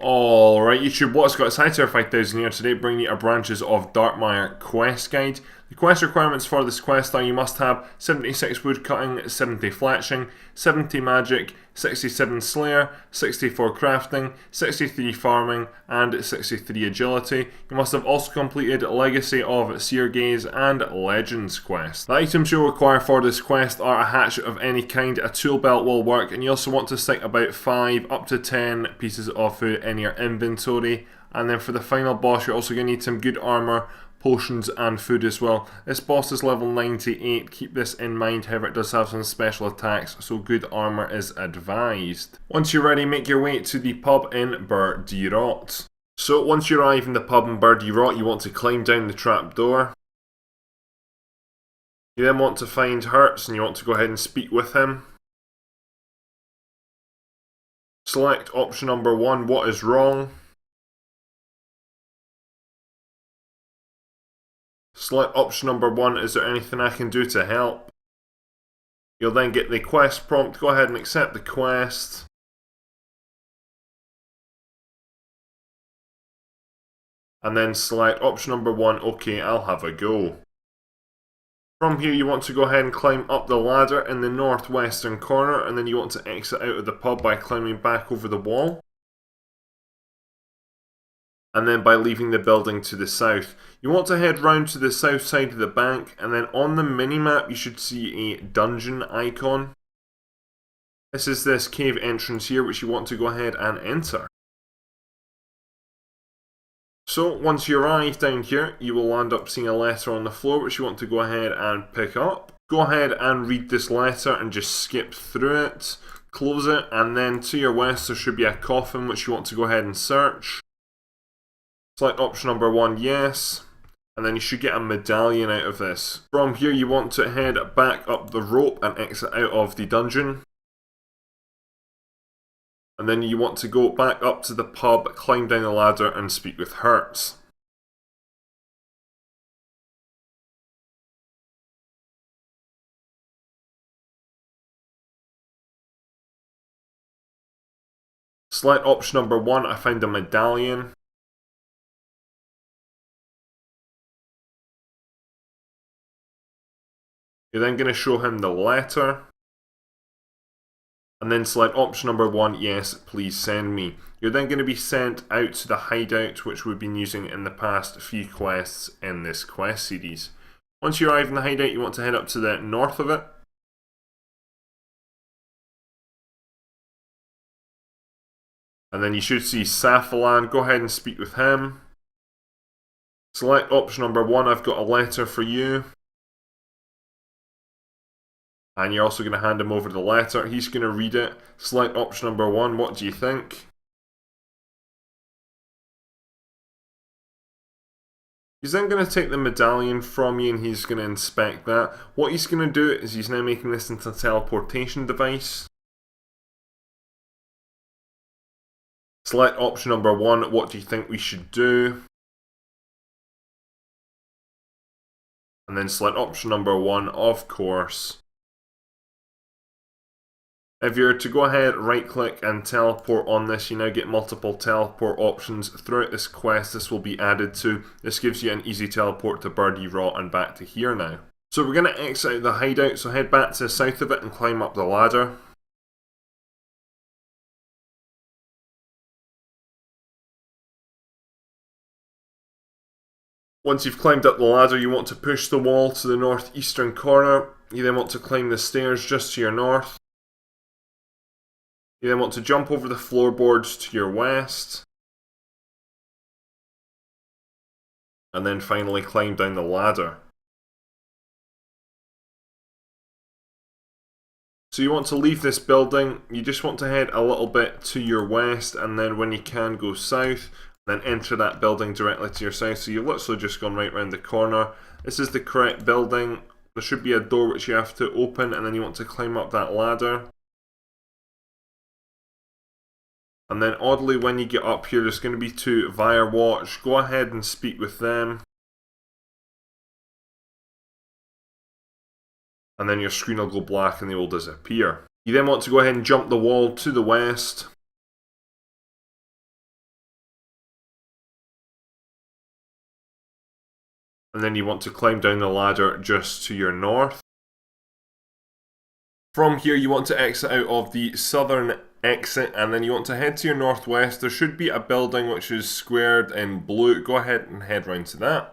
Alright YouTube, what's got? It's Hightower 5000 here today, bringing you a Branches of Darkmeyer quest guide. The quest requirements for this quest are you must have 76 woodcutting, 70 fletching, 70 magic, 67 slayer, 64 crafting, 63 farming, and 63 agility. You must have also completed Lagacy of Seergaze and Legends quest. The items you'll require for this quest are a hatchet of any kind, a tool belt will work, and you also want to stick about 5 up to 10 pieces of food in your inventory. And then for the final boss, you're also going to need some good armour, potions and food as well. This boss is level 98, keep this in mind, however it does have some special attacks, so good armour is advised. Once you're ready, make your way to the pub in Burgh de Rott. So once you arrive in the pub in Burgh de Rott, you want to climb down the trapdoor. You then want to find Hurtz and you want to go ahead and speak with him. Select option number 1, what is wrong? Select option number 1, is there anything I can do to help? You'll then get the quest prompt, go ahead and accept the quest. And then select option number 1, okay, I'll have a go. From here you want to go ahead and climb up the ladder in the northwestern corner, and then you want to exit out of the pub by climbing back over the wall. And then by leaving the building to the south. You want to head round to the south side of the bank, and then on the minimap you should see a dungeon icon. This is this cave entrance here which you want to go ahead and enter. So once you arrive down here, you will end up seeing a letter on the floor which you want to go ahead and pick up. Go ahead and read this letter and just skip through it, close it, and then to your west there should be a coffin which you want to go ahead and search. Select option number 1, yes, and then you should get a medallion out of this. From here you want to head back up the rope and exit out of the dungeon. And then you want to go back up to the pub, climb down the ladder and speak with Hurtz. Select option number 1, I found a medallion. You're then going to show him the letter. And then select option number 1, yes, please send me. You're then going to be sent out to the hideout which we've been using in the past few quests in this quest series. Once you arrive in the hideout, you want to head up to the north of it. And then you should see Safilan, go ahead and speak with him. Select option number 1, I've got a letter for you. And you're also going to hand him over the letter. He's going to read it. Select option number 1. What do you think? He's then going to take the medallion from you and he's going to inspect that. What he's going to do is he's now making this into a teleportation device. Select option number 1. What do you think we should do? And then select option number 1, of course. If you're to go ahead, right click and teleport on this, you now get multiple teleport options throughout this quest. This will be added to. This gives you an easy teleport to Burgh de Rott and back to here now. So we're going to exit out the hideout, so head back to the south of it and climb up the ladder. Once you've climbed up the ladder, you want to push the wall to the northeastern corner. You then want to climb the stairs just to your north. You then want to jump over the floorboards to your west. And then finally climb down the ladder. So you want to leave this building, you just want to head a little bit to your west, and then when you can go south, then enter that building directly to your south. So you've literally just gone right round the corner. This is the correct building. There should be a door which you have to open, and then you want to climb up that ladder. And then oddly when you get up here there's going to be 2 Via Watch. Go ahead and speak with them. And then your screen will go black and they will disappear. You then want to go ahead and jump the wall to the west. And then you want to climb down the ladder just to your north. From here you want to exit out of the southern exit, and then you want to head to your northwest. There should be a building which is squared in blue. Go ahead and head round to that.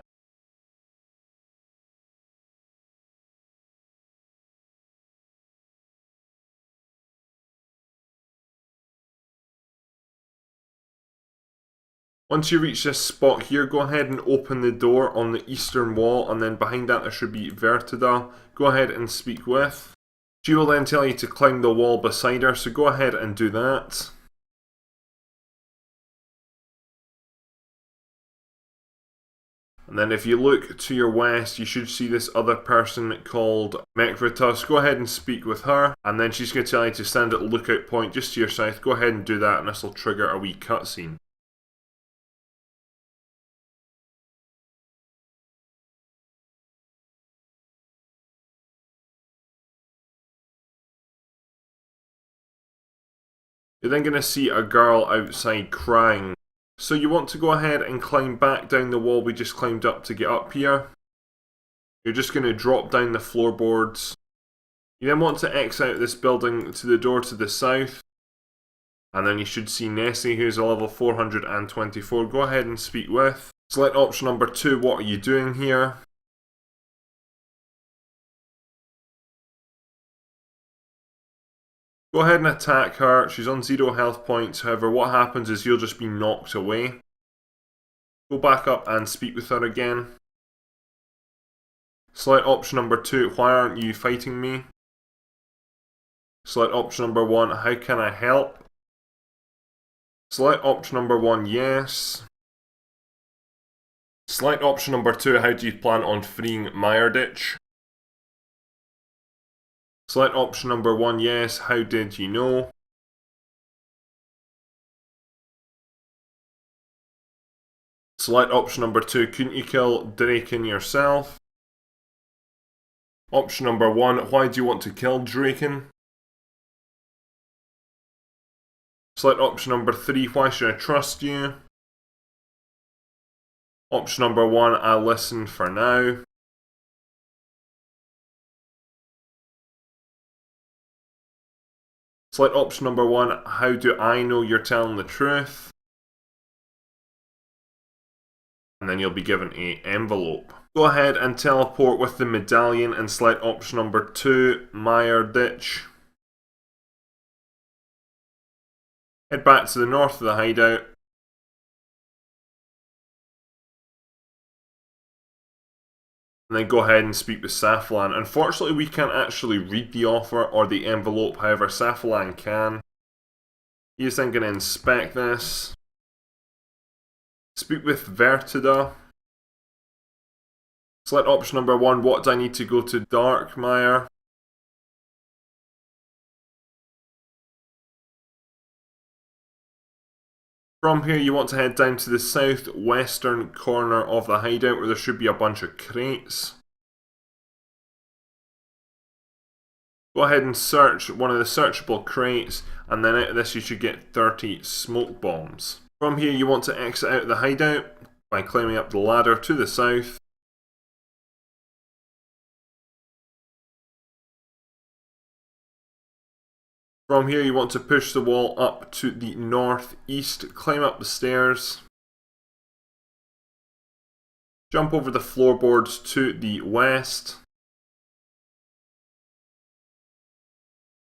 Once you reach this spot here, go ahead and open the door on the eastern wall, and then behind that there should be Vertida. Go ahead and speak with. She will then tell you to climb the wall beside her, so go ahead and do that. And then if you look to your west, you should see this other person called Meiyerditch. Go ahead and speak with her, and then she's going to tell you to stand at the lookout point just to your south. Go ahead and do that, and this will trigger a wee cutscene. You're then going to see a girl outside crying. So you want to go ahead and climb back down the wall we just climbed up to get up here. You're just going to drop down the floorboards. You then want to exit out this building to the door to the south. And then you should see Nessie, who's a level 424. Go ahead and speak with. Select option number 2, what are you doing here? Go ahead and attack her. She's on 0 health points. However, what happens is you'll just be knocked away. Go back up and speak with her again. Select option number 2, why aren't you fighting me? Select option number 1, how can I help? Select option number 1, yes. Select option number 2, how do you plan on freeing Myreque? Select option number 1, yes, how did you know? Select option number 2, couldn't you kill Drakan yourself? Option number 1, why do you want to kill Drakan? Select option number 3, why should I trust you? Option number 1, I'll listen for now. Select option number 1, how do I know you're telling the truth? And then you'll be given an envelope. Go ahead and teleport with the medallion and select option number 2, Meiyerditch. Head back to the north of the hideout. And then go ahead and speak with Saflan. Unfortunately, we can't actually read the offer or the envelope, however, Saflan can. He is then going to inspect this. Speak with Vertida. Select option number 1, what do I need to go to Darkmeyer? From here you want to head down to the southwestern corner of the hideout where there should be a bunch of crates. Go ahead and search one of the searchable crates, and then out of this you should get 30 smoke bombs. From here you want to exit out of the hideout by climbing up the ladder to the south. From here you want to push the wall up to the northeast, climb up the stairs, jump over the floorboards to the west,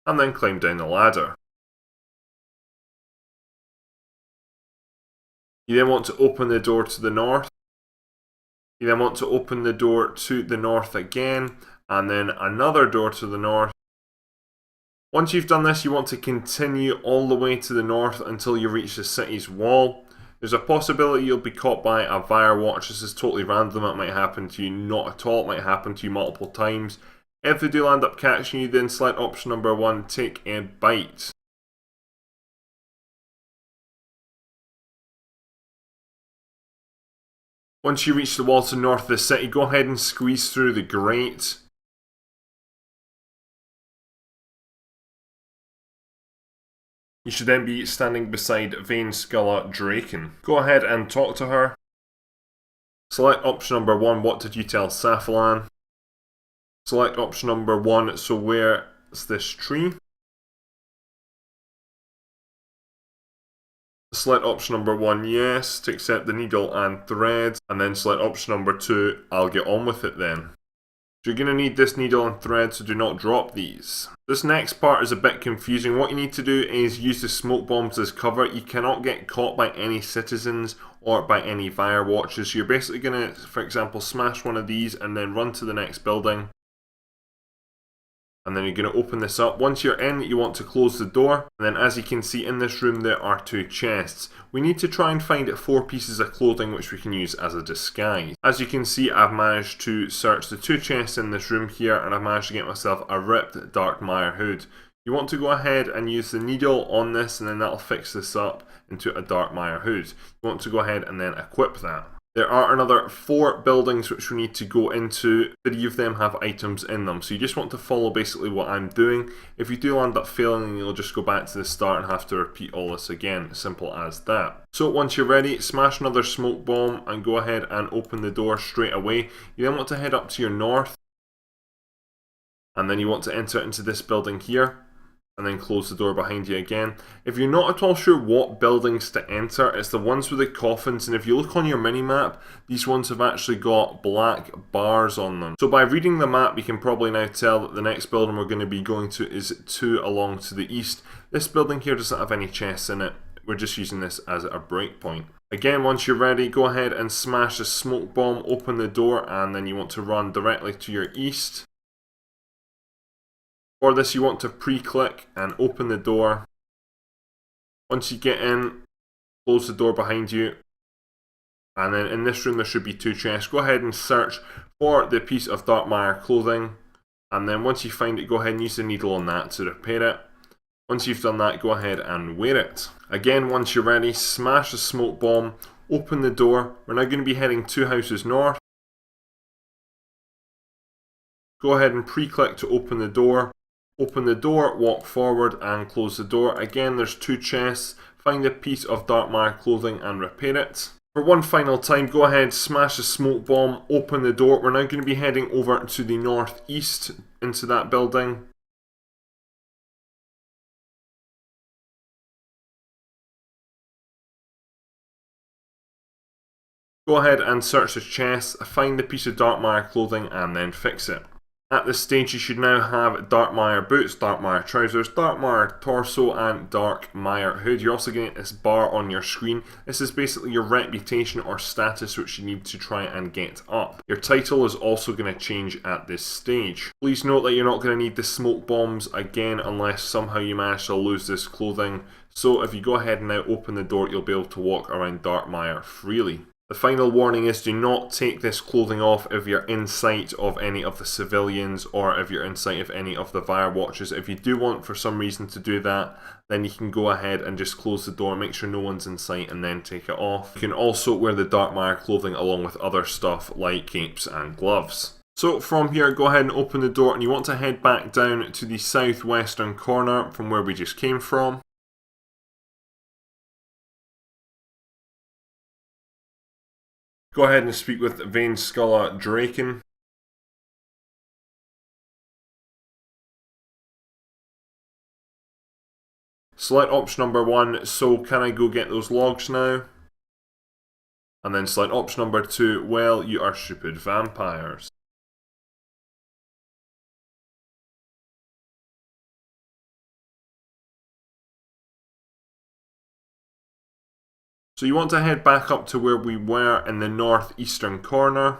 and then climb down the ladder. You then want to open the door to the north. You then want to open the door to the north again, and then another door to the north. Once you've done this, you want to continue all the way to the north until you reach the city's wall. There's a possibility you'll be caught by a Firewatch. This is totally random. It might happen to you, not at all. It might happen to you multiple times. If they do land up catching you, then select option number 1, take a bite. Once you reach the wall to the north of the city, go ahead and squeeze through the grate. You should then be standing beside Veliaf Drakan. Go ahead and talk to her. Select option number 1, what did you tell Safilan? Select option number 1, so where's this tree? Select option number 1, yes, to accept the needle and thread, and then select option number 2, I'll get on with it then. So you're going to need this needle and thread, so do not drop these. This next part is a bit confusing. What you need to do is use the smoke bombs as cover. You cannot get caught by any citizens or by any fire watchers. So you're basically going to, for example, smash one of these and then run to the next building. And then you're going to open this up. Once you're in, you want to close the door. And then as you can see in this room, there are 2 chests. We need to try and find 4 pieces of clothing which we can use as a disguise. As you can see, I've managed to search the 2 chests in this room here, and I've managed to get myself a ripped Darkmeyer hood. You want to go ahead and use the needle on this, and then that'll fix this up into a Darkmeyer hood. You want to go ahead and then equip that. There are another 4 buildings which we need to go into. 3 of them have items in them, so you just want to follow basically what I'm doing. If you do end up failing, you'll just go back to the start and have to repeat all this again, simple as that. So once you're ready, smash another smoke bomb and go ahead and open the door straight away. You then want to head up to your north, and then you want to enter into this building here, and then close the door behind you again. If you're not at all sure what buildings to enter, it's the ones with the coffins, and if you look on your mini-map, these ones have actually got black bars on them. So by reading the map, you can probably now tell that the next building we're going to be going to is 2 along to the east. This building here doesn't have any chests in it. We're just using this as a breakpoint. Again, once you're ready, go ahead and smash the smoke bomb, open the door, and then you want to run directly to your east. For this, you want to pre-click and open the door. Once you get in, close the door behind you. And then in this room, there should be 2 chests. Go ahead and search for the piece of Darkmeyer clothing. And then once you find it, go ahead and use the needle on that to repair it. Once you've done that, go ahead and wear it. Again, once you're ready, smash the smoke bomb, open the door. We're now going to be heading 2 houses north. Go ahead and pre-click to open the door. Open the door, walk forward and close the door. Again, there's 2 chests. Find a piece of Darkmeyer clothing and repair it. For one final time, go ahead, smash the smoke bomb, open the door. We're now going to be heading over to the northeast into that building. Go ahead and search the chest, find the piece of Darkmeyer clothing and then fix it. At this stage, you should now have Darkmeyer boots, Darkmeyer trousers, Darkmeyer torso, and Darkmeyer hood. You're also getting this bar on your screen. This is basically your reputation or status which you need to try and get up. Your title is also going to change at this stage. Please note that you're not going to need the smoke bombs again unless somehow you manage to lose this clothing. So if you go ahead and now open the door, you'll be able to walk around Darkmeyer freely. The final warning is do not take this clothing off if you're in sight of any of the civilians or if you're in sight of any of the fire watchers. If you do want for some reason to do that, then you can go ahead and just close the door, make sure no one's in sight and then take it off. You can also wear the Darkmeyer clothing along with other stuff like capes and gloves. So from here, go ahead and open the door and you want to head back down to the southwestern corner from where we just came from. Go ahead and speak with Ranis Drakan. Select option number 1, so can I go get those logs now? And then select option number 2, well, you are stupid vampires. So you want to head back up to where we were in the northeastern corner.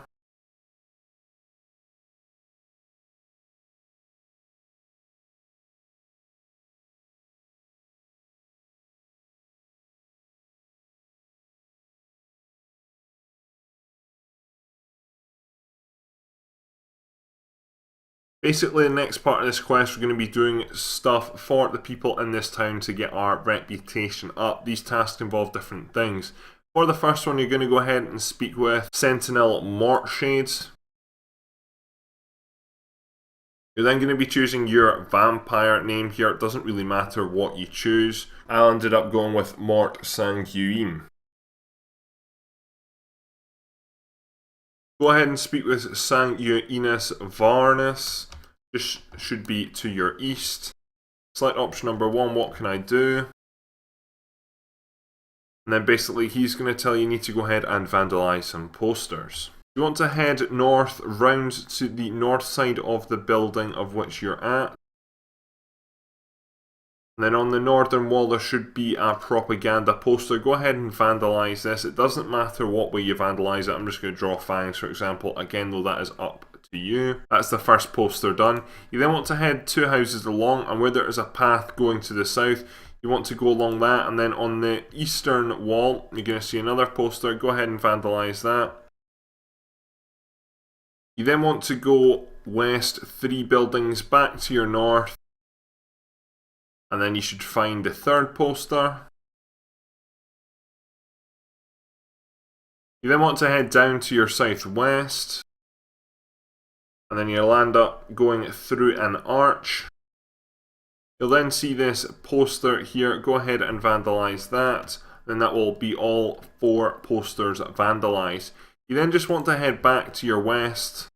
Basically, the next part of this quest, we're going to be doing stuff for the people in this town to get our reputation up. These tasks involve different things. For the first one, you're going to go ahead and speak with Sentinel Mortshade. You're then going to be choosing your vampire name here. It doesn't really matter what you choose. I ended up going with Mort Sanguine. Go ahead and speak with Sanguinis Varnis. This should be to your east. Select option number 1, what can I do? And then basically he's going to tell you need to go ahead and vandalise some posters. You want to head north, round to the north side of the building of which you're at. And then on the northern wall there should be a propaganda poster. Go ahead and vandalise this. It doesn't matter what way you vandalise it. I'm just going to draw fangs for example. Again though, that is up to you. That's the first poster done. You then want to head 2 houses along, and where there is a path going to the south, you want to go along that, and then on the eastern wall you're going to see another poster. Go ahead and vandalise that. You then want to go west 3 buildings back to your north, and then you should find the third poster. You then want to head down to your southwest, and then you'll end up going through an arch. You'll then see this poster here. Go ahead and vandalise that. Then that will be all 4 posters vandalised. You then just want to head back to your west.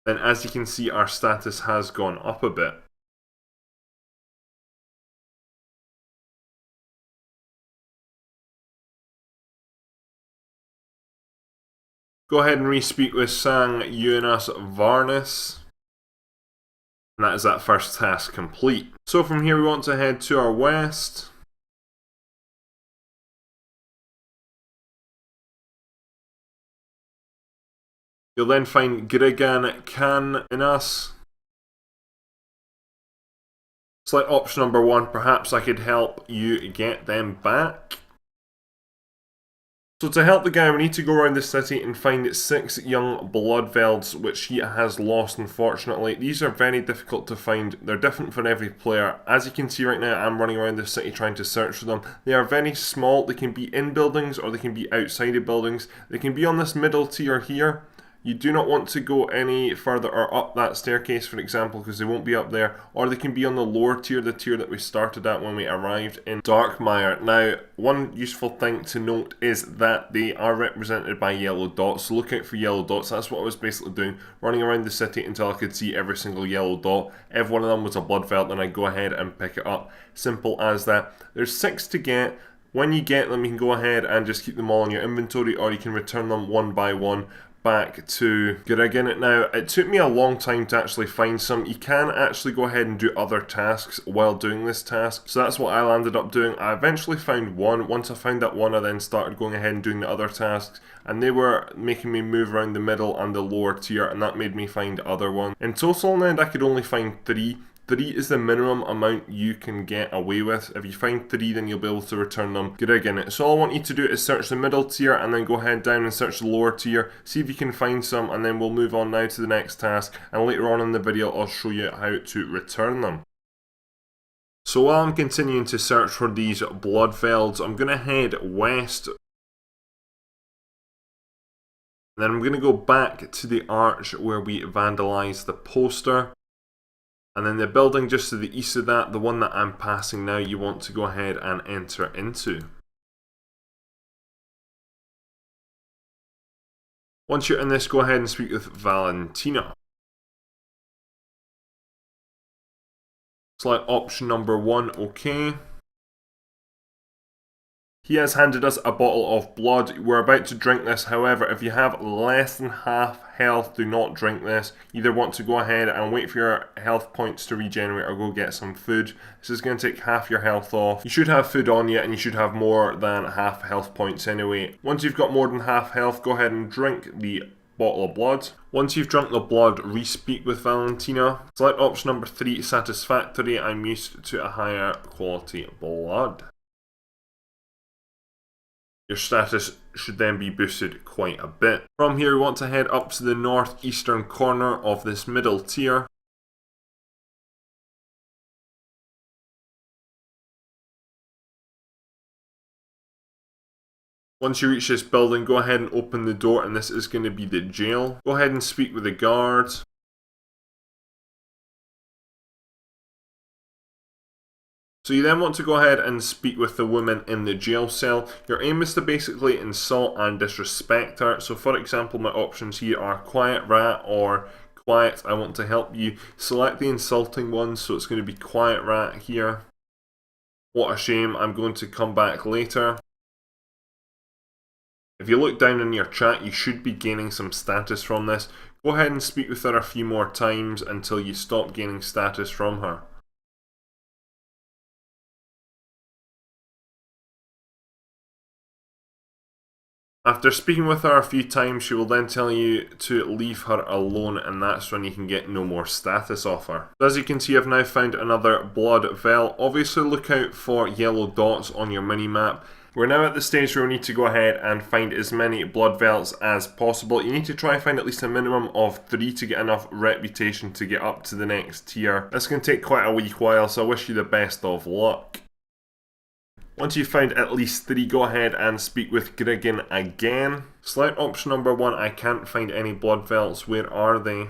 Then as you can see, our status has gone up a bit. Go ahead and re-speak with Sanguinis Varnis. And that is that first task complete. So from here we want to head to our west. You'll then find Grigan Khan in us. Select option number 1, perhaps I could help you get them back. So to help the guy, we need to go around the city and find 6 young Bloodvelds, which he has lost unfortunately. These are very difficult to find. They're different for every player. As you can see right now, I'm running around the city trying to search for them. They are very small. They can be in buildings or they can be outside of buildings. They can be on this middle tier here. You do not want to go any further or up that staircase, for example, because they won't be up there. Or they can be on the lower tier, the tier that we started at when we arrived in Darkmeyer. Now, one useful thing to note is that they are represented by yellow dots. So look out for yellow dots. That's what I was basically doing, running around the city until I could see every single yellow dot. If one of them was a Bloodveld, then I go ahead and pick it up. Simple as that. There's 6 to get. When you get them, you can go ahead and just keep them all in your inventory, or you can return them one by one back to Grigan. Now, it took me a long time to actually find some. You can actually go ahead and do other tasks while doing this task, so that's what I landed up doing. I eventually found one. Once I found that one, I then started going ahead and doing the other tasks, and they were making me move around the middle and the lower tier, and that made me find other ones. In total, in the end, I could only find 3. 3 is the minimum amount you can get away with. If you find 3, then you'll be able to return them Grigan. So all I want you to do is search the middle tier and then go ahead down and search the lower tier. See if you can find some, and then we'll move on now to the next task. And later on in the video, I'll show you how to return them. So while I'm continuing to search for these Bloodvelds, I'm going to head west. Then I'm going to go back to the arch where we vandalised the poster. And then the building just to the east of that, the one that I'm passing now, you want to go ahead and enter into. Once you're in this, go ahead and speak with Valentina. Select option number 1, okay. He has handed us a bottle of blood. We're about to drink this. However, if you have less than half health, do not drink this. You either want to go ahead and wait for your health points to regenerate or go get some food. This is going to take half your health off. You should have food on you, and you should have more than half health points anyway. Once you've got more than half health, go ahead and drink the bottle of blood. Once you've drunk the blood, re-speak with Valentina. Select option number 3, Satisfactory. I'm used to a higher quality blood. Your status should then be boosted quite a bit. From here, we want to head up to the northeastern corner of this middle tier. Once you reach this building, go ahead and open the door, and this is going to be the jail. Go ahead and speak with the guards. So you then want to go ahead and speak with the woman in the jail cell. Your aim is to basically insult and disrespect her. So for example, my options here are quiet rat or quiet, I want to help you. Select the insulting one, so it's going to be quiet rat here. What a shame, I'm going to come back later. If you look down in your chat, you should be gaining some status from this. Go ahead and speak with her a few more times until you stop gaining status from her. After speaking with her a few times, she will then tell you to leave her alone, and that's when you can get no more status off her. So as you can see, I've now found another blood vel. Obviously look out for yellow dots on your mini-map. We're now at the stage where we need to go ahead and find as many blood vels as possible. You need to try and find at least a minimum of 3 to get enough reputation to get up to the next tier. This can take quite a wee while, so I wish you the best of luck. Once you've found at least 3, go ahead and speak with Griggin again. Select option number 1, I can't find any blood vels, where are they?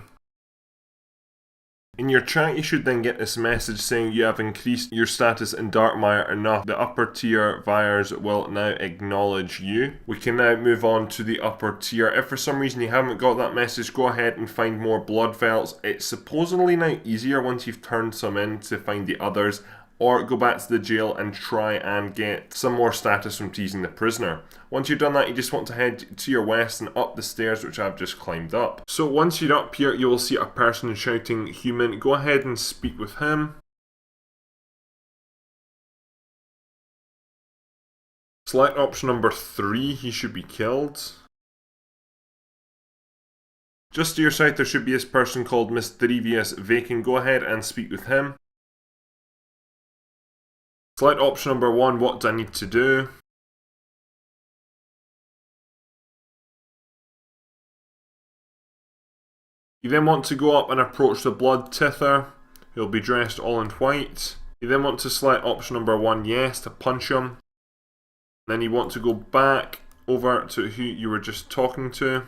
In your chat you should then get this message saying you have increased your status in Darkmeyer enough. The upper tier buyers will now acknowledge you. We can now move on to the upper tier. If for some reason you haven't got that message, go ahead and find more blood vels. It's supposedly now easier once you've turned some in to find the others, or go back to the jail and try and get some more status from teasing the prisoner. Once you've done that, you just want to head to your west and up the stairs, which I've just climbed up. So once you're up here, you will see a person shouting human. Go ahead and speak with him. Select option number 3, he should be killed. Just to your side, there should be this person called Mysterious Vacant. Go ahead and speak with him. Select option number 1, what do I need to do? You then want to go up and approach the blood tither. He'll be dressed all in white. You then want to select option number 1, yes, to punch him. Then you want to go back over to who you were just talking to.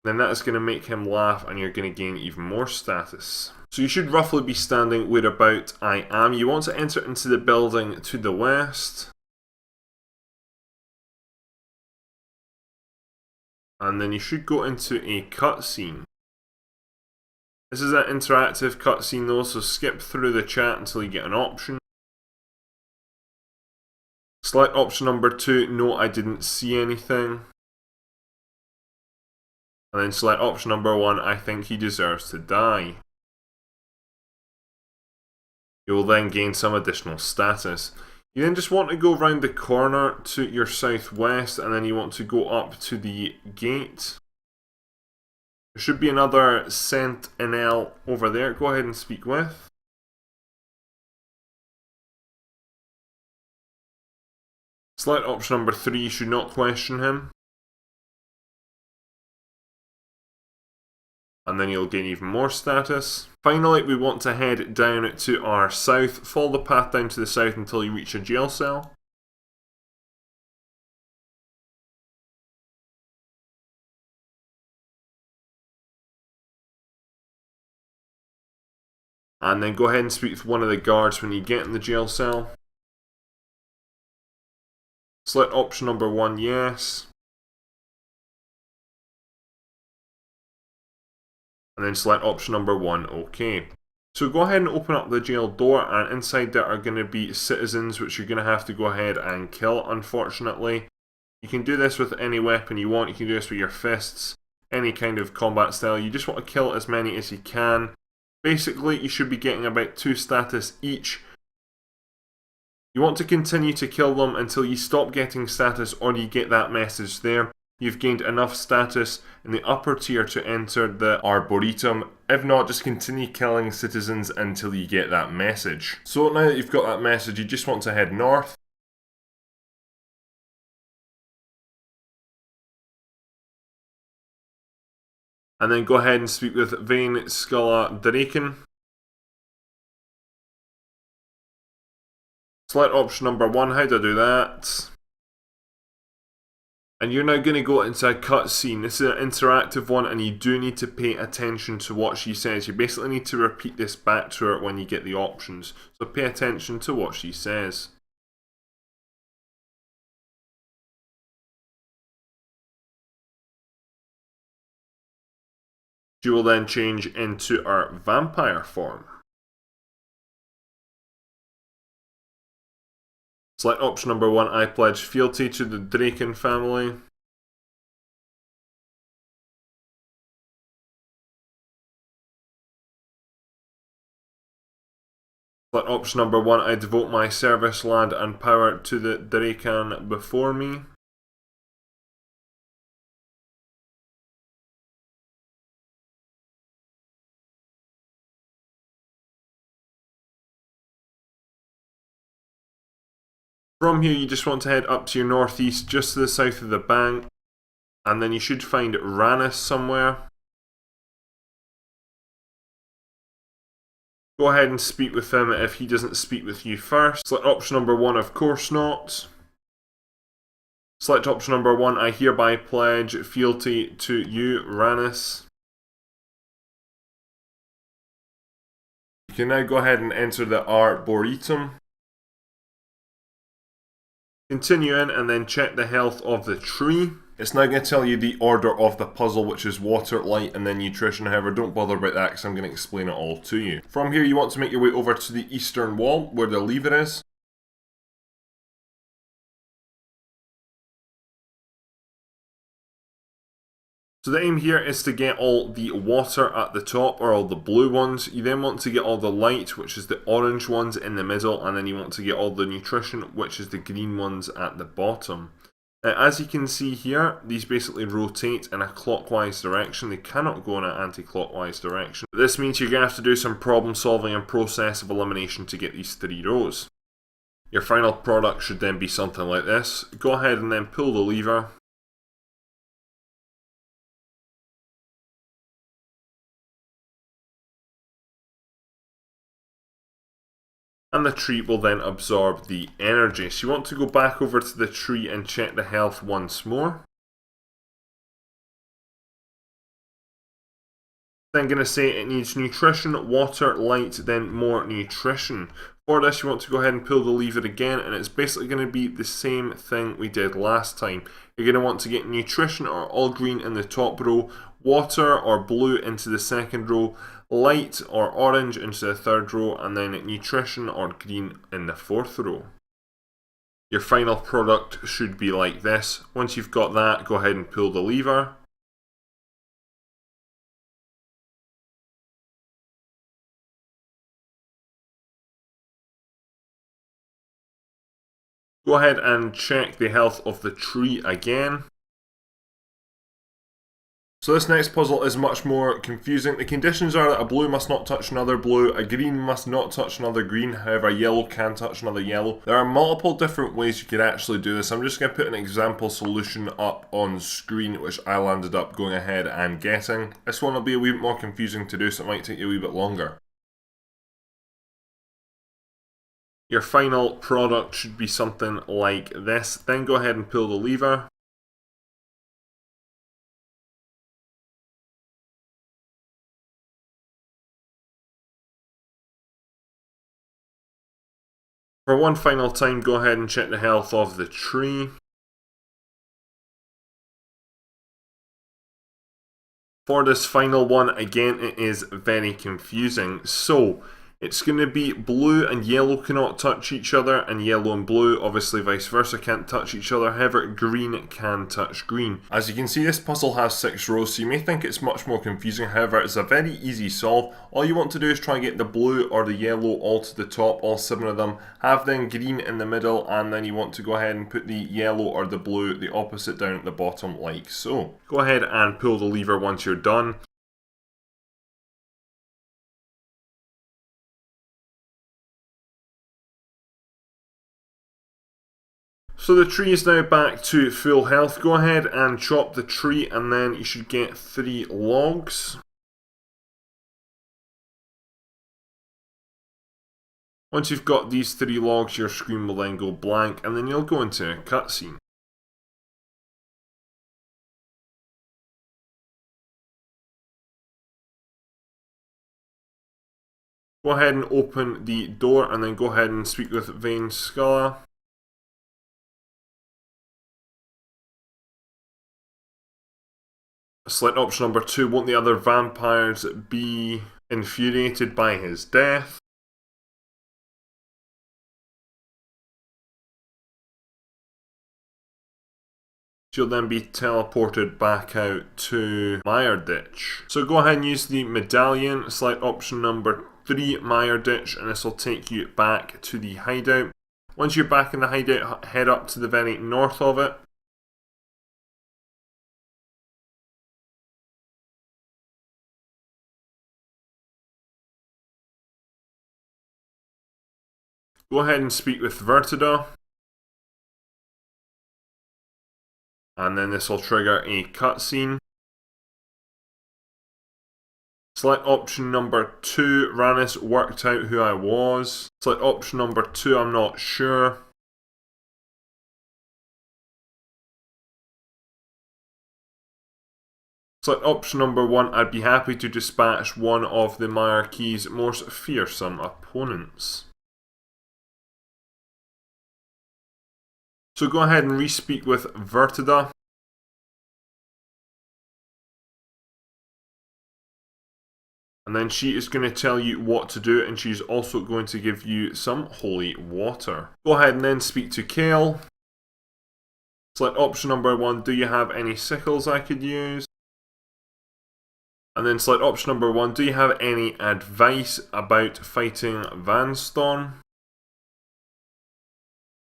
Then that is going to make him laugh and you're going to gain even more status. So you should roughly be standing where about I am. You want to enter into the building to the west. And then you should go into a cutscene. This is an interactive cutscene though, so skip through the chat until you get an option. Select option number 2, no, I didn't see anything. And then select option number 1, I think he deserves to die. You will then gain some additional status. You then just want to go around the corner to your southwest, and then you want to go up to the gate. There should be another sentinel over there. Go ahead and speak with. Select option number 3, you should not question him. And then you'll gain even more status. Finally, we want to head down to our south. Follow the path down to the south until you reach a jail cell. And then go ahead and speak with one of the guards when you get in the jail cell. Select option number 1, yes. And then select option number 1, OK. So go ahead and open up the jail door, and inside there are going to be citizens which you're going to have to go ahead and kill, unfortunately. You can do this with any weapon you want. You can do this with your fists, any kind of combat style. You just want to kill as many as you can. Basically, you should be getting about 2 status each. You want to continue to kill them until you stop getting status or you get that message there. You've gained enough status in the upper tier to enter the Arboretum. If not, just continue killing citizens until you get that message. So now that you've got that message, you just want to head north. And then go ahead and speak with Veliaf Drakan. Select option number 1, how do I do that? And you're now going to go into a cutscene. This is an interactive one, and you do need to pay attention to what she says. You basically need to repeat this back to her when you get the options. So pay attention to what she says. She will then change into our vampire form. Select option number 1, I pledge fealty to the Drakan family. Select option number 1, I devote my service, land and power to the Drakan before me. From here, you just want to head up to your northeast, just to the south of the bank, and then you should find Ranis somewhere. Go ahead and speak with him if he doesn't speak with you first. Select option number 1, of course not. Select option number 1, I hereby pledge fealty to you, Ranis. You can now go ahead and enter the Arboretum. Continue in and then check the health of the tree. It's now going to tell you the order of the puzzle, which is water, light, and then nutrition. However, don't bother about that because I'm going to explain it all to you. From here, you want to make your way over to the eastern wall where the lever is. So the aim here is to get all the water at the top, or all the blue ones. You then want to get all the light, which is the orange ones in the middle, and then you want to get all the nutrition, which is the green ones at the bottom. As you can see here, these basically rotate in a clockwise direction. They cannot go in an anti-clockwise direction. This means you're going to have to do some problem solving and process of elimination to get these 3 rows. Your final product should then be something like this. Go ahead and then pull the lever. And the tree will then absorb the energy. So you want to go back over to the tree and check the health once more. Then going to say it needs nutrition, water, light, then more nutrition. For this, you want to go ahead and pull the lever again, and it's basically going to be the same thing we did last time. You're going to want to get nutrition, or all green in the top row, water or blue into the second row, light or orange into the third row, and then nutrition or green in the fourth row. Your final product should be like this. Once you've got that, go ahead and pull the lever. Go ahead and check the health of the tree again. So this next puzzle is much more confusing. The conditions are that a blue must not touch another blue, a green must not touch another green, however a yellow can touch another yellow. There are multiple different ways you could actually do this. I'm just going to put an example solution up on screen, which I landed up going ahead and getting. This one will be a wee bit more confusing to do, so it might take you a wee bit longer. Your final product should be something like this. Then go ahead and pull the lever. For one final time, go ahead and check the health of the tree. For this final one, again, it is very confusing. So, it's going to be blue and yellow cannot touch each other, and yellow and blue, obviously vice versa, can't touch each other. However, green can touch green. As you can see, this puzzle has 6 rows, so you may think it's much more confusing. However, it's a very easy solve. All you want to do is try and get the blue or the yellow all to the top, all 7 of them. Have then green in the middle, and then you want to go ahead and put the yellow or the blue, the opposite, down at the bottom like so. Go ahead and pull the lever once you're done. So the tree is now back to full health. Go ahead and chop the tree, and then you should get 3 logs. Once you've got these 3 logs, your screen will then go blank, and then you'll go into a cutscene. Go ahead and open the door and then go ahead and speak with Vane Scala. Select option number 2. Won't the other vampires be infuriated by his death? She'll then be teleported back out to Myreque. So go ahead and use the Medallion, select option number 3, Meiyerditch, and this will take you back to the hideout. Once you're back in the hideout, head up to the very north of it. Go ahead and speak with Vertida. And then this will trigger a cutscene. Select option number 2, Ranis worked out who I was. Select option number 2, I'm not sure. Select option number 1, I'd be happy to dispatch one of the Myreque's most fearsome opponents. So go ahead and re-speak with Vertida. And then she is going to tell you what to do, and she's also going to give you some holy water. Go ahead and then speak to Kale. Select option number 1, do you have any sickles I could use? And then select option number 1, do you have any advice about fighting Vanstorm?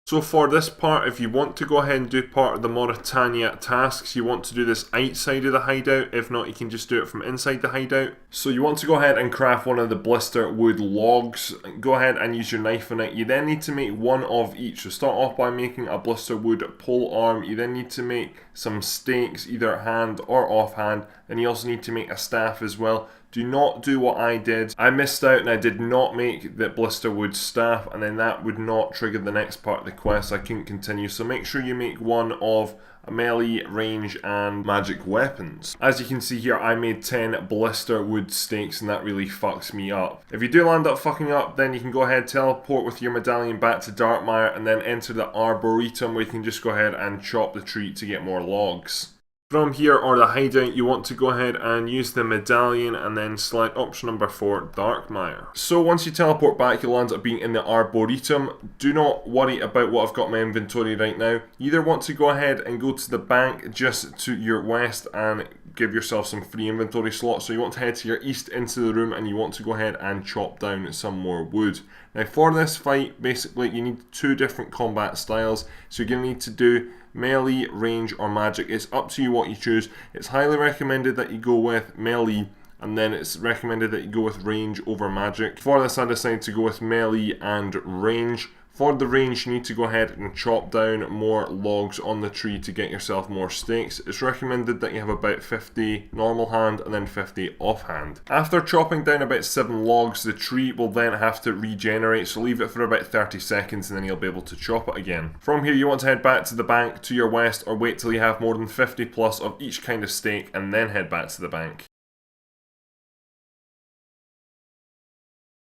So for this part, if you want to go ahead and do part of the Mauritania tasks, you want to do this outside of the hideout. If not, you can just do it from inside the hideout. So you want to go ahead and craft one of the blister wood logs. Go ahead and use your knife on it. You then need to make one of each. So start off by making a blister wood pole arm. You then need to make some stakes, either hand or offhand. And you also need to make a staff as well. Do not do what I did. I missed out and I did not make the blisterwood staff, and then that would not trigger the next part of the quest. I couldn't continue. So make sure you make one of a melee, range and magic weapons. As you can see here, I made 10 blisterwood stakes and that really fucks me up. If you do land up fucking up, then you can go ahead, teleport with your medallion back to Darkmeyer and then enter the arboretum where you can just go ahead and chop the tree to get more logs. From here, or the hideout, you want to go ahead and use the medallion and then select option number 4, Darkmeyer. So once you teleport back, you'll end up being in the arboretum. Do not worry about what I've got in my inventory right now. You either want to go ahead and go to the bank just to your west and give yourself some free inventory slots. So you want to head to your east into the room and you want to go ahead and chop down some more wood. Now for this fight, basically you need 2 different combat styles. So you're going to need to do melee, range or magic. It's up to you what you choose. It's highly recommended that you go with melee, and then it's recommended that you go with range over magic. For this I decided to go with melee and range. For the range, you need to go ahead and chop down more logs on the tree to get yourself more stakes. It's recommended that you have about 50 normal hand and then 50 offhand. After chopping down about 7 logs, the tree will then have to regenerate, so leave it for about 30 seconds and then you'll be able to chop it again. From here, you want to head back to the bank to your west, or wait till you have more than 50 plus of each kind of stake and then head back to the bank.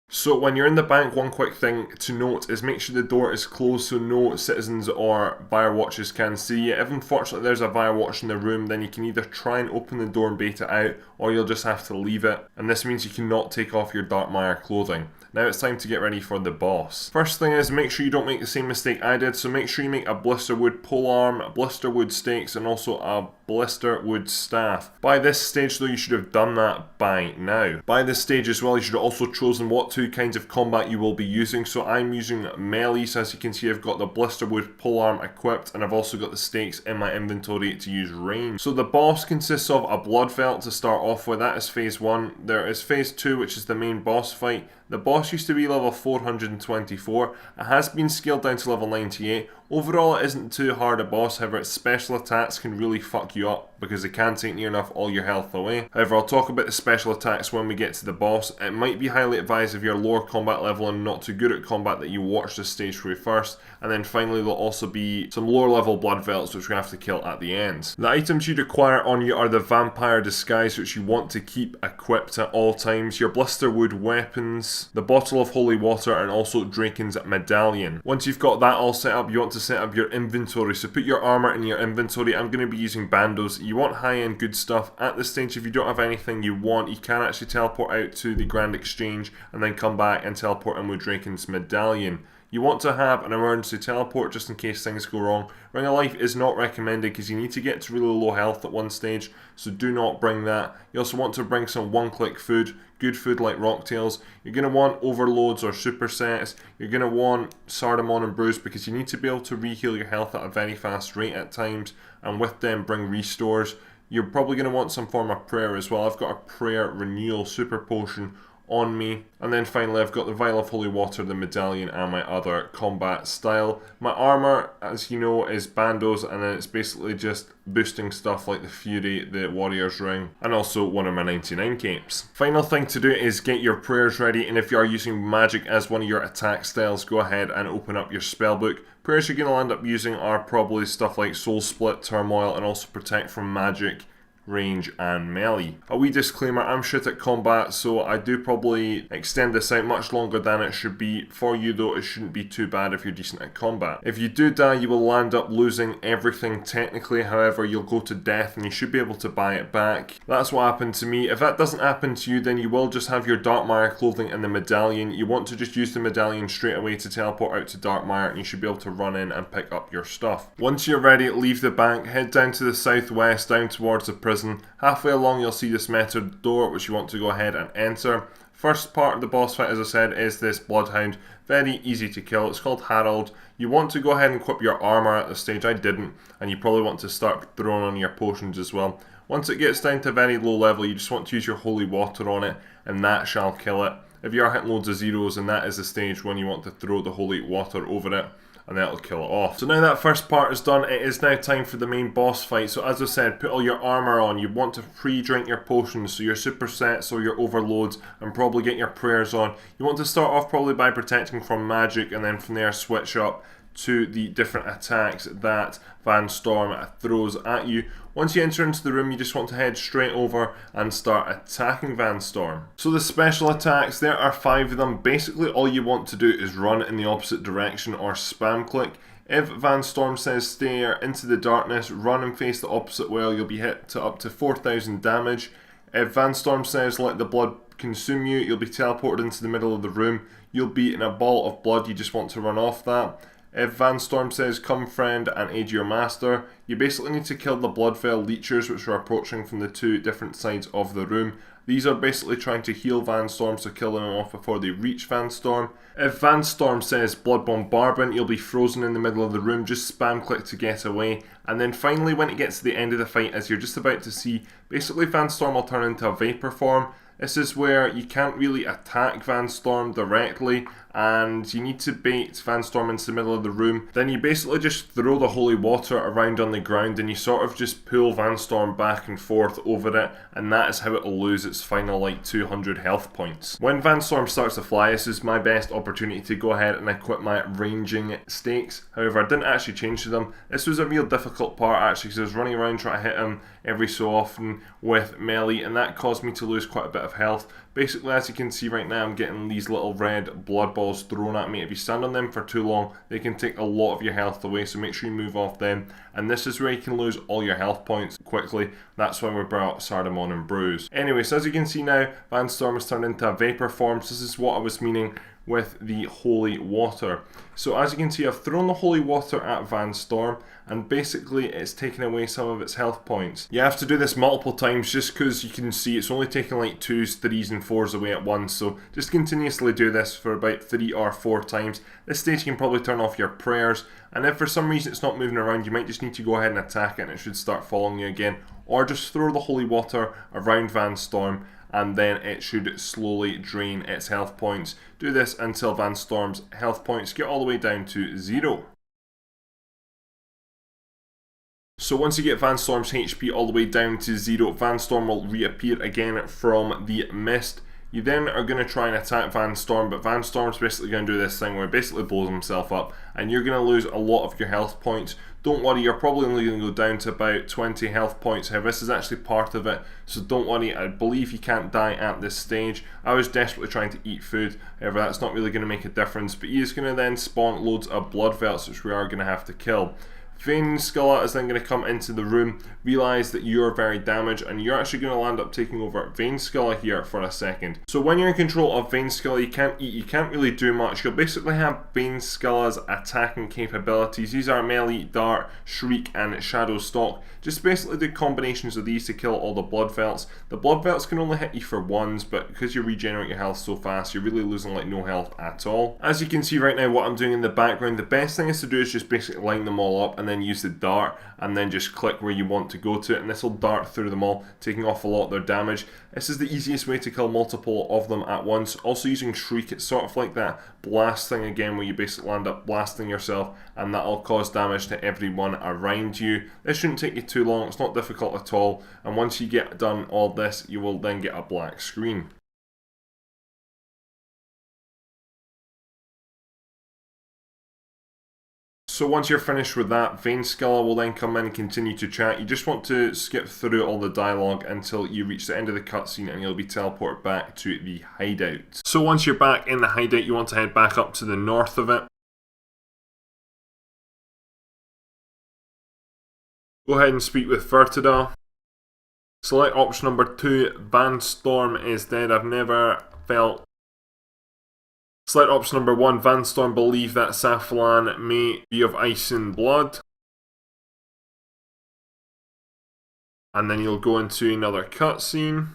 So when you're in the bank, one quick thing to note is make sure the door is closed so no citizens or buyer watchers can see you. If unfortunately there's a buyer watch in the room, then you can either try and open the door and bait it out, or you'll just have to leave it. And this means you cannot take off your Darkmeyer clothing. Now it's time to get ready for the boss. First thing is, make sure you don't make the same mistake I did. So make sure you make a blisterwood polearm, blisterwood stakes, and also a blisterwood staff. By this stage though, you should have done that by now. By this stage as well, you should have also chosen what 2 kinds of combat you will be using. So I'm using melee, so as you can see I've got the blisterwood polearm equipped, and I've also got the stakes in my inventory to use range. So the boss consists of a bloodfelt to start off with. That is phase 1. There is phase 2, which is the main boss fight. The boss used to be level 424, it has been scaled down to level 98. Overall, it isn't too hard a boss, however its special attacks can really fuck you up because they can take near enough all your health away. However, I'll talk about the special attacks when we get to the boss. It might be highly advised if you're lower combat level and not too good at combat that you watch this stage through first, and then finally there'll also be some lower level blood velts which we have to kill at the end. The items you'd acquire on you are the vampire disguise, which you want to keep equipped at all times, your blisterwood weapons, the bottle of holy water, and also Drakan's medallion. Once you've got that all set up, you want to set up your inventory, so put your armour in your inventory. I'm going to be using bandos. You want high-end good stuff. At this stage, if you don't have anything you want, you can actually teleport out to the Grand Exchange and then come back and teleport in with Drakan's medallion. You want to have an emergency teleport just in case things go wrong. Ring of Life is not recommended because you need to get to really low health at one stage, so do not bring that. You also want to bring some one-click food, good food like rocktails. You're going to want overloads or supersets. You're going to want Sardamon and Bruise because you need to be able to re-heal your health at a very fast rate at times, and with them bring restores. You're probably going to want some form of prayer as well. I've got a prayer renewal super potion on me. And then finally I've got the vial of holy water, the medallion, and my other combat style. My armour, as you know, is bandos, and then it's basically just boosting stuff like the Fury, the Warrior's Ring, and also one of my 99 capes. Final thing to do is get your prayers ready, and if you are using magic as one of your attack styles, go ahead and open up your spellbook. Prayers you're going to end up using are probably stuff like Soul Split, Turmoil, and also Protect from Magic, range, and melee. A wee disclaimer, I'm shit at combat, so I do probably extend this out much longer than it should be. For you though, it shouldn't be too bad if you're decent at combat. If you do die, you will land up losing everything technically, however you'll go to death and you should be able to buy it back. That's what happened to me. If that doesn't happen to you, then you will just have your Darkmeyer clothing and the medallion. You want to just use the medallion straight away to teleport out to Darkmeyer, and you should be able to run in and pick up your stuff. Once you're ready, leave the bank, head down to the southwest, down towards the prison. Halfway along you'll see this metered door which you want to go ahead and enter. First part of the boss fight, as I said, is this bloodhound. Very easy to kill. It's called Harold. You want to go ahead and equip your armour at this stage. I didn't, and you probably want to start throwing on your potions as well. Once it gets down to very low level, you just want to use your holy water on it, and that shall kill it. If you are hitting loads of zeros, then that is the stage when you want to throw the holy water over it, and that'll kill it off. So now that first part is done, it is now time for the main boss fight. So as I said, put all your armour on. You want to pre-drink your potions, so your supersets or your overloads, and probably get your prayers on. You want to start off probably by protecting from magic, and then from there switch up to the different attacks that Van Storm throws at you. Once you enter into the room, you just want to head straight over and start attacking Van Storm. So the special attacks, there are 5 of them. Basically all you want to do is run in the opposite direction or spam click. If Van Storm says stare into the darkness, run and face the opposite way, you'll be hit to up to 4,000 damage. If Van Storm says let the blood consume you, you'll be teleported into the middle of the room. You'll be in a ball of blood, you just want to run off that. If Van Storm says come friend and aid your master, you basically need to kill the Bloodfell leechers which are approaching from the 2 different sides of the room. These are basically trying to heal Van Storm, so kill them off before they reach Van Storm. If Van Storm says blood bombardment, you'll be frozen in the middle of the room, just spam click to get away. And then finally when it gets to the end of the fight, as you're just about to see, basically Van Storm will turn into a vapor form. This is where you can't really attack Van Storm directly, and you need to bait Van Storm into the middle of the room. Then you basically just throw the holy water around on the ground, and you sort of just pull Van Storm back and forth over it, and that is how it will lose its final like 200 health points. When Van Storm starts to fly, this is my best opportunity to go ahead and equip my ranging stakes. However, I didn't actually change to them. This was a real difficult part actually, because I was running around trying to hit him every so often with melee, and that caused me to lose quite a bit of health. Basically, as you can see right now, I'm getting these little red blood balls thrown at me. If you stand on them for too long, they can take a lot of your health away, so make sure you move off them. And this is where you can lose all your health points quickly. That's why we brought Sardamon and Bruise. Anyway, so as you can see now, Van Storm has turned into a vapor form, so this is what I was meaning with the holy water. So as you can see, I've thrown the holy water at Van Storm, and basically it's taken away some of its health points. You have to do this multiple times just because you can see it's only taking like 2s, 3s and 4s away at once, so just continuously do this for about 3 or 4 times. This stage you can probably turn off your prayers, and if for some reason it's not moving around, you might just need to go ahead and attack it and it should start following you again, or just throw the holy water around Van Storm and then it should slowly drain its health points. Do this until Van Storm's health points get all the way down to 0. So once you get Vanstorm's HP all the way down to 0, Vanstorm will reappear again from the mist. You then are going to try and attack Vanstorm, but Vanstorm's basically going to do this thing where he basically blows himself up, and you're going to lose a lot of your health points. Don't worry, you're probably only going to go down to about 20 health points. However, this is actually part of it, so don't worry. I believe you can't die at this stage. I was desperately trying to eat food, however that's not really going to make a difference, but he is going to then spawn loads of blood velts, which we are going to have to kill. Veinskulla is then going to come into the room, realise that you're very damaged, and you're actually going to land up taking over Veinskulla here for a second. So when you're in control of Veinskulla, you can't eat, you can't really do much. You'll basically have Veinskulla's attacking capabilities. These are melee, dart, shriek, and shadow stalk. Just basically do combinations of these to kill all the blood velts. The blood velts can only hit you for once, but because you regenerate your health so fast, you're really losing like no health at all. As you can see right now, what I'm doing in the background, the best thing is to do is just basically line them all up and then use the dart and then just click where you want to go to it, and this will dart through them all, taking off a lot of their damage. This is the easiest way to kill multiple of them at once. Also using shriek, it's sort of like that blast thing again where you basically land up blasting yourself, and that'll cause damage to everyone around you. This shouldn't take you too long, it's not difficult at all, and once you get done all this, you will then get a black screen. So once you're finished with that, Veinskulla will then come in and continue to chat. You just want to skip through all the dialogue until you reach the end of the cutscene and you'll be teleported back to the hideout. So once you're back in the hideout, you want to head back up to the north of it. Go ahead and speak with Furtida. Select option number 2, Vanstorm is dead. I've never felt. Select option number 1, Vanstorm believe that Safilan may be of ice and blood. And then you'll go into another cutscene.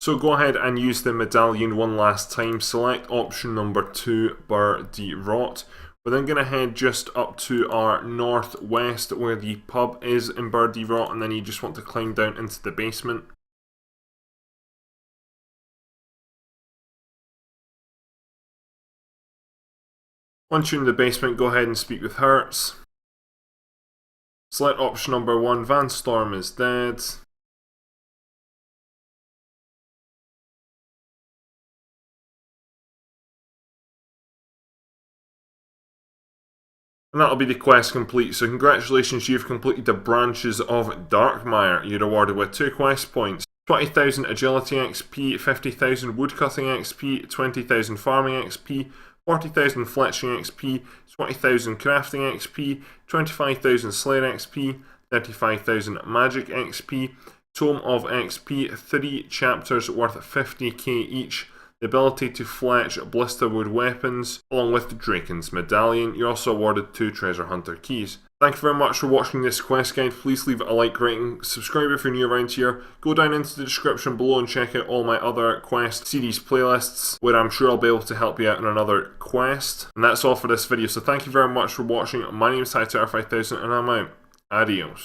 So go ahead and use the medallion one last time. Select option number 2, Burgh de Rott. We're then going to head just up to our northwest where the pub is in Burgh de Rott, and then you just want to climb down into the basement. Once you're in the basement, go ahead and speak with Hurtz. Select option number 1, Vanstorm is dead. And that'll be the quest complete. So congratulations, you've completed the branches of Darkmeyer. You're rewarded with 2 quest points, 20,000 agility XP, 50,000 woodcutting XP, 20,000 farming XP, 40,000 fletching XP, 20,000 crafting XP, 25,000 slayer XP, 35,000 magic XP, tome of XP, 3 chapters worth 50k each, the ability to fletch blisterwood weapons, along with the Drakan's medallion. You're also awarded 2 treasure hunter keys. Thank you very much for watching this quest guide. Please leave it a like rating, subscribe if you're new around here, go down into the description below and check out all my other quest series playlists, where I'm sure I'll be able to help you out in another quest. And that's all for this video, so thank you very much for watching. My name is Hightower 5000 and I'm out. Adios.